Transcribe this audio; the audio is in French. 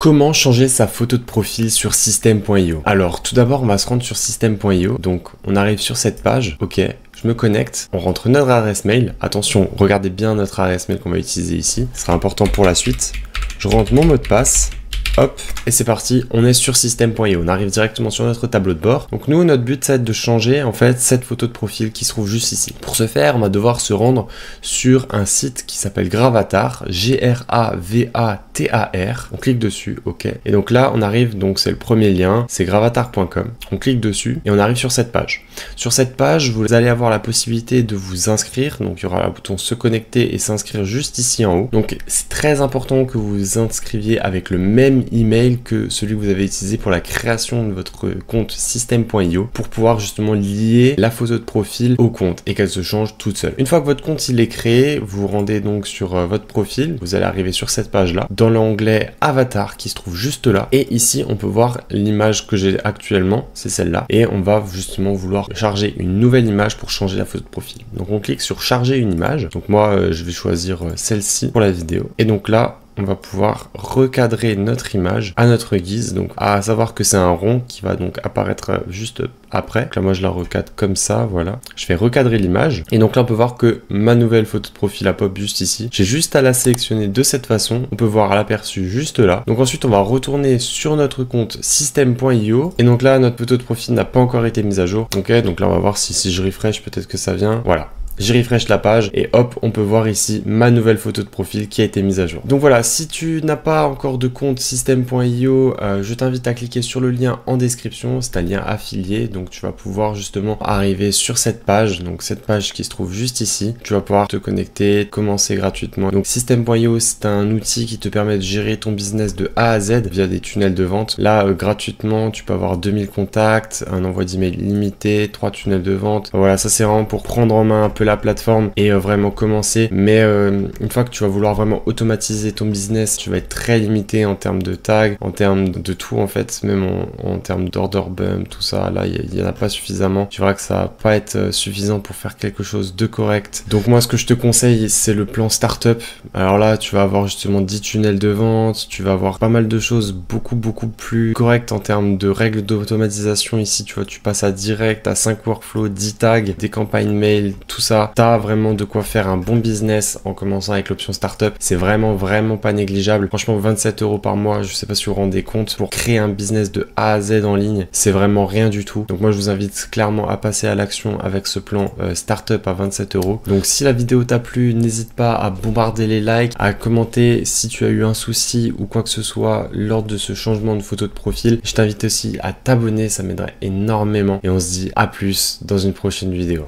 Comment changer sa photo de profil sur System.io? Alors, tout d'abord, on va se rendre sur System.io. Donc, on arrive sur cette page. Ok, je me connecte. On rentre notre adresse mail. Attention, regardez bien notre adresse mail qu'on va utiliser ici. Ce sera important pour la suite. Je rentre mon mot de passe. Hop, et c'est parti, on est sur System.io, on arrive directement sur notre tableau de bord. Donc nous, notre but, ça va être de changer en fait cette photo de profil qui se trouve juste ici. Pour ce faire, on va devoir se rendre sur un site qui s'appelle Gravatar, Gravatar. On clique dessus, ok. Et donc là, on arrive, donc c'est le premier lien, c'est gravatar.com. On clique dessus et on arrive sur cette page. Sur cette page, vous allez avoir la possibilité de vous inscrire. Donc il y aura le bouton se connecter et s'inscrire juste ici en haut. Donc c'est très important que vous vous inscriviez avec le même email que celui que vous avez utilisé pour la création de votre compte System.io pour pouvoir justement lier la photo de profil au compte et qu'elle se change toute seule. Une fois que votre compte il est créé, vous vous rendez donc sur votre profil, vous allez arriver sur cette page là, dans l'onglet avatar qui se trouve juste là, et ici on peut voir l'image que j'ai actuellement, c'est celle-là, et on va justement vouloir charger une nouvelle image pour changer la photo de profil. Donc on clique sur charger une image, donc moi je vais choisir celle-ci pour la vidéo, et donc là on va pouvoir recadrer notre image à notre guise, donc à savoir que c'est un rond qui va donc apparaître juste après. Donc là moi je la recadre comme ça, voilà. Je vais recadrer l'image et donc là on peut voir que ma nouvelle photo de profil a pop juste ici. J'ai juste à la sélectionner de cette façon, on peut voir l'aperçu juste là. Donc ensuite on va retourner sur notre compte System.io et donc là notre photo de profil n'a pas encore été mise à jour. Ok, donc là on va voir si je refresh, peut-être que ça vient, voilà. Je refresh la page et hop, on peut voir ici ma nouvelle photo de profil qui a été mise à jour. Donc voilà, si tu n'as pas encore de compte System.io, je t'invite à cliquer sur le lien en description, c'est un lien affilié, donc tu vas pouvoir justement arriver sur cette page, donc cette page qui se trouve juste ici. Tu vas pouvoir te connecter, commencer gratuitement. Donc System.io, c'est un outil qui te permet de gérer ton business de A à Z via des tunnels de vente. Là, gratuitement, tu peux avoir 2000 contacts, un envoi d'email limité, 3 tunnels de vente. Voilà, ça c'est vraiment pour prendre en main un peu la plateforme et vraiment commencer, mais une fois que tu vas vouloir vraiment automatiser ton business, tu vas être très limité en termes de tags, en termes de tout en fait, même en termes d'order bump, tout ça, là il n'y en a pas suffisamment. Tu verras que ça va pas être suffisant pour faire quelque chose de correct. Donc moi ce que je te conseille, c'est le plan startup. Alors là tu vas avoir justement 10 tunnels de vente, tu vas avoir pas mal de choses beaucoup plus correctes en termes de règles d'automatisation. Ici tu vois, tu passes à direct, à 5 workflows, 10 tags, des campagnes mail, tout ça. T'as vraiment de quoi faire un bon business en commençant avec l'option startup. C'est vraiment pas négligeable. Franchement, 27 € par mois, je sais pas si vous vous rendez compte, pour créer un business de A à Z en ligne, c'est vraiment rien du tout. Donc moi, je vous invite clairement à passer à l'action avec ce plan startup à 27 €. Donc si la vidéo t'a plu, n'hésite pas à bombarder les likes, à commenter si tu as eu un souci ou quoi que ce soit lors de ce changement de photo de profil. Je t'invite aussi à t'abonner, ça m'aiderait énormément. Et on se dit à plus dans une prochaine vidéo.